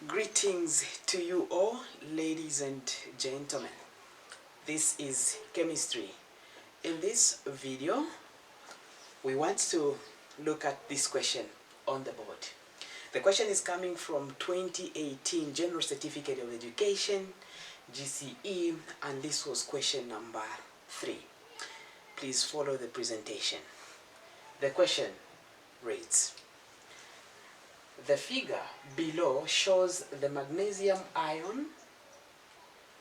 Greetings to you all, ladies and gentlemen. This is chemistry. In this video, we want to look at this question on the board. The question is coming from 2018 General Certificate of Education, GCE, and this was question number 3. Please follow the presentation. The question reads, the figure below shows the magnesium ion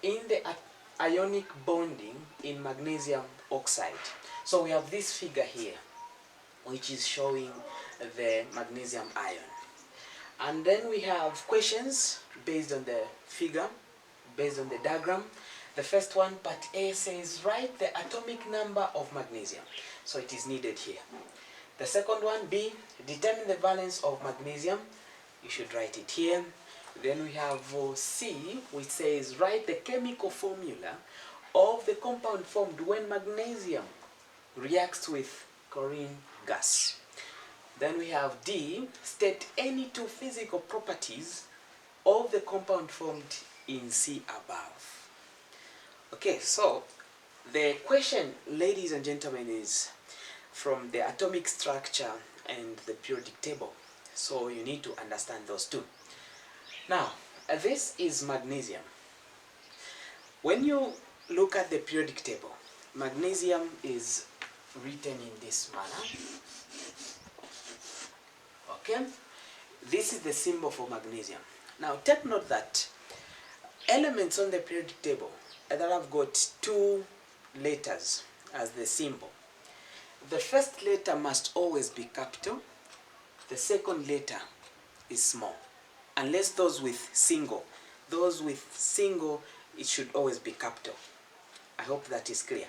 in the ionic bonding in magnesium oxide. So we have this figure here, which is showing the magnesium ion. And then we have questions based on the figure, based on the diagram. The first one, part A, says write the atomic number of magnesium. So it is needed here. The second one, B, determine the valence of magnesium. You should write it here. Then we have C, which says write the chemical formula of the compound formed when magnesium reacts with chlorine gas. Then we have D, state any two physical properties of the compound formed in C above. Okay, so the question, ladies and gentlemen, is from the atomic structure and the periodic table. So you need to understand those two. Now, this is magnesium. When you look at the periodic table, magnesium is written in this manner. Okay? This is the symbol for magnesium. Now, take note that elements on the periodic table that have got two letters as the symbol. The first letter must always be capital. The second letter is small. Unless those with single. Those with single, it should always be capital. I hope that is clear.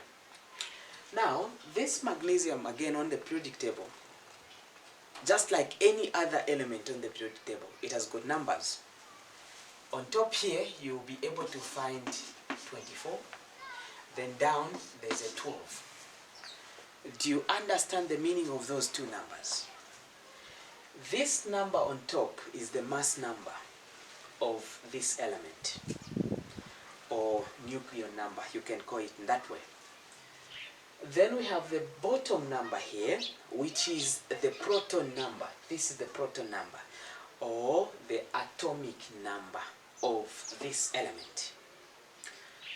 Now, this magnesium, again on the periodic table, just like any other element on the periodic table, it has got numbers. On top here, you'll be able to find 24. Then down, there's a 12. Do you understand the meaning of those two numbers? This number on top is the mass number of this element, or nucleon number, you can call it in that way. Then we have the bottom number here, which is the proton number. This is the proton number, or the atomic number of this element.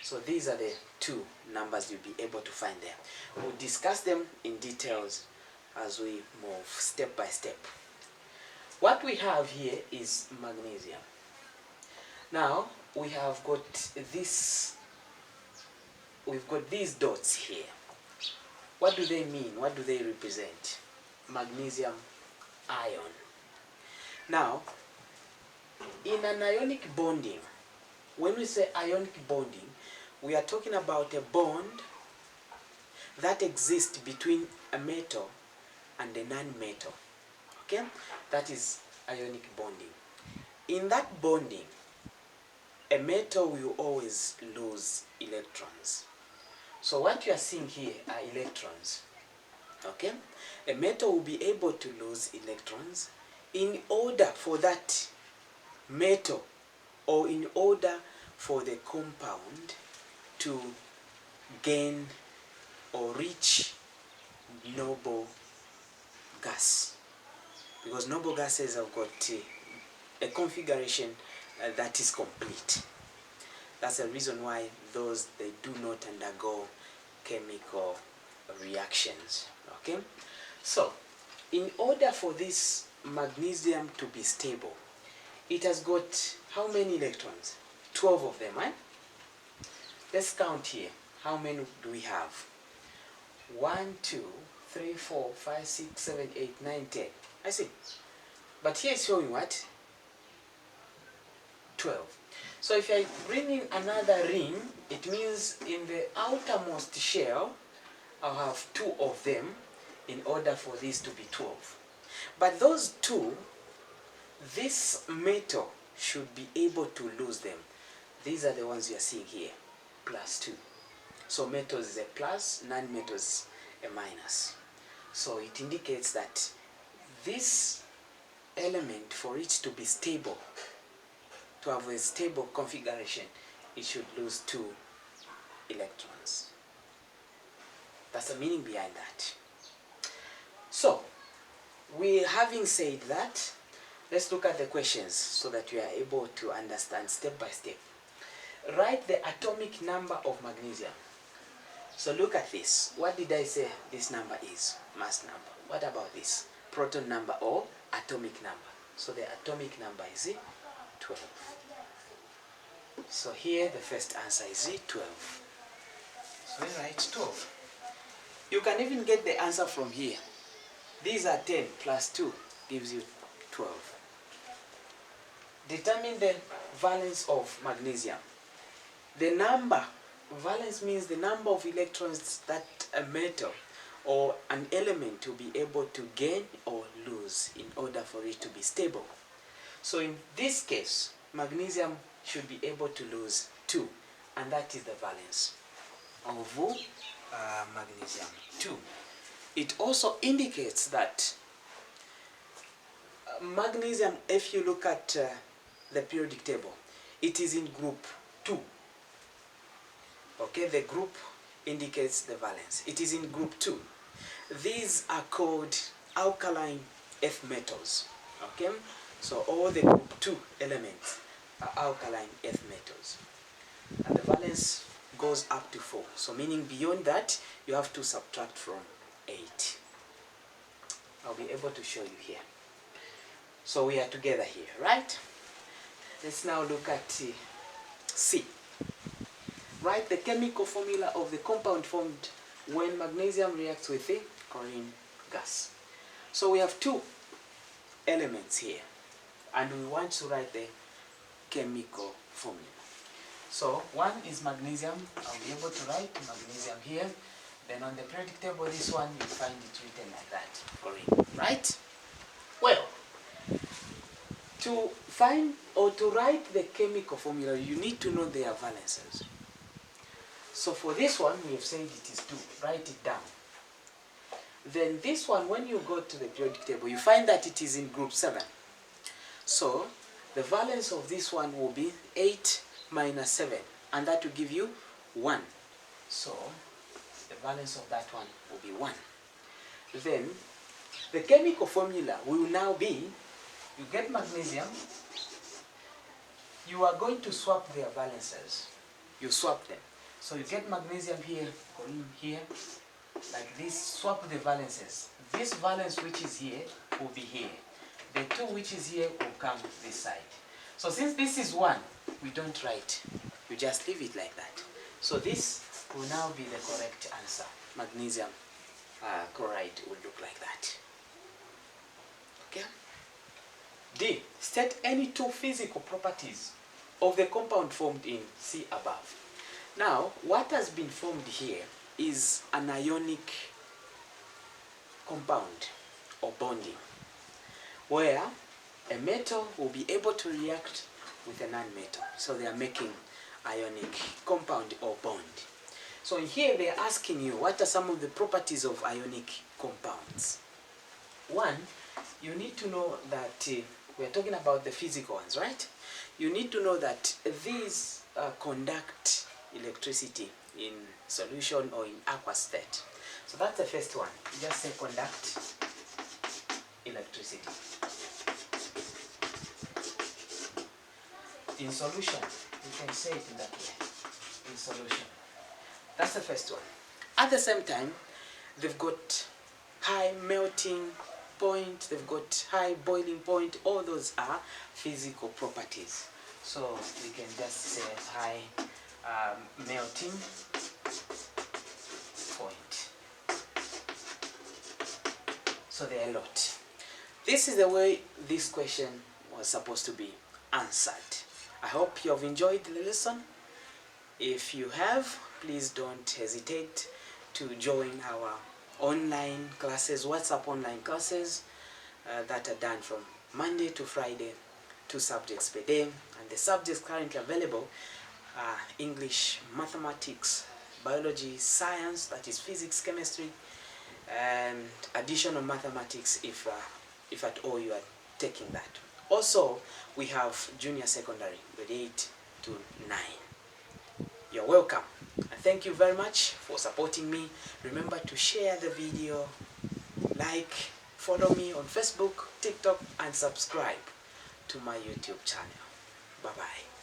So these are the two numbers you'll be able to find there. We'll discuss them in details as we move step by step. What we have here is magnesium. Now we have got this, we've got these dots here. What do they mean? What do they represent? Magnesium ion. Now, in an ionic bonding, when we say ionic bonding, we are talking about a bond that exists between a metal and a non-metal. Okay? That is ionic bonding. In that bonding, a metal will always lose electrons. So what you are seeing here are electrons. Okay? A metal will be able to lose electrons in order for that metal, or in order for the compound to gain or reach noble gas. Because noble gases have got a configuration that is complete. That's the reason why they do not undergo chemical reactions. Okay? So, in order for this magnesium to be stable, it has got how many electrons? 12 of them, right? Let's count here. How many do we have? 1, 2, 3, 4, 5, 6, 7, 8, 9, 10. I see. But here it's showing what? 12. So if I bring in another ring, it means in the outermost shell, I'll have 2 of them in order for this to be 12. But those 2, this metal should be able to lose them. These are the ones you are seeing here, plus 2. So metals is a plus, non-metals a minus. So it indicates that this element, for it to be stable, to have a stable configuration, it should lose 2 electrons. That's the meaning behind that. So, having said that, let's look at the questions so that we are able to understand step by step. Write the atomic number of magnesium. So look at this. What did I say this number is? Mass number. What about this? Proton number or atomic number. So the atomic number is 12. So here the first answer is 12. So we write 12. You can even get the answer from here. These are 10 plus 2 gives you 12. Determine the valence of magnesium. The number, valence means the number of electrons that a metal or an element will be able to gain or lose in order for it to be stable. So in this case, magnesium should be able to lose 2, and that is the valence of magnesium 2. It also indicates that magnesium, if you look at the periodic table, it is in group 2. Okay, the group indicates the valence. It is in group 2. These are called alkaline earth metals. Okay, so all the group 2 elements are alkaline earth metals. And the valence goes up to 4. So meaning beyond that, you have to subtract from 8. I'll be able to show you here. So we are together here, right? Let's now look at C. Write the chemical formula of the compound formed when magnesium reacts with the chlorine gas. So we have 2 elements here, and we want to write the chemical formula. So one is magnesium. I'll be able to write magnesium here. Then on the periodic table, this one, you find it written like that, chlorine, right? Well, to find or to write the chemical formula, you need to know their valences. So for this one, we have said it is 2. Write it down. Then this one, when you go to the periodic table, you find that it is in group 7. So the valence of this one will be 8 minus 7, and that will give you 1. So the valence of that one will be 1. Then the chemical formula will now be, you get magnesium, you are going to swap their valences. You swap them. So you get magnesium here, chlorine here, like this, swap the valences. This valence which is here will be here. The 2 which is here will come this side. So since this is 1, we don't write. You just leave it like that. So this will now be the correct answer. Magnesium chloride will look like that. Okay? D. State any 2 physical properties of the compound formed in C above. Now, what has been formed here is an ionic compound or bonding, where a metal will be able to react with a non-metal. So they are making ionic compound or bond. So here they are asking you, what are some of the properties of ionic compounds? One, you need to know that we are talking about the physical ones, right? You need to know that these conduct electricity in solution or in aqueous state. So that's the first one. You just say conduct electricity. In solution, you can say it in that way. In solution. That's the first one. At the same time, they've got high melting point, they've got high boiling point. All those are physical properties. So we can just say high melting point. So there are a lot. This is the way this question was supposed to be answered. I hope you have enjoyed the lesson. If you have, please don't hesitate to join our online classes, WhatsApp online classes that are done from Monday to Friday, 2 subjects per day. And the subjects currently available are English, mathematics, biology, science, that is physics, chemistry, and additional mathematics if at all you are taking that. Also, we have junior secondary, grade 8 to 9. You're welcome. And thank you very much for supporting me. Remember to share the video, like, follow me on Facebook, TikTok, and subscribe to my YouTube channel. Bye-bye.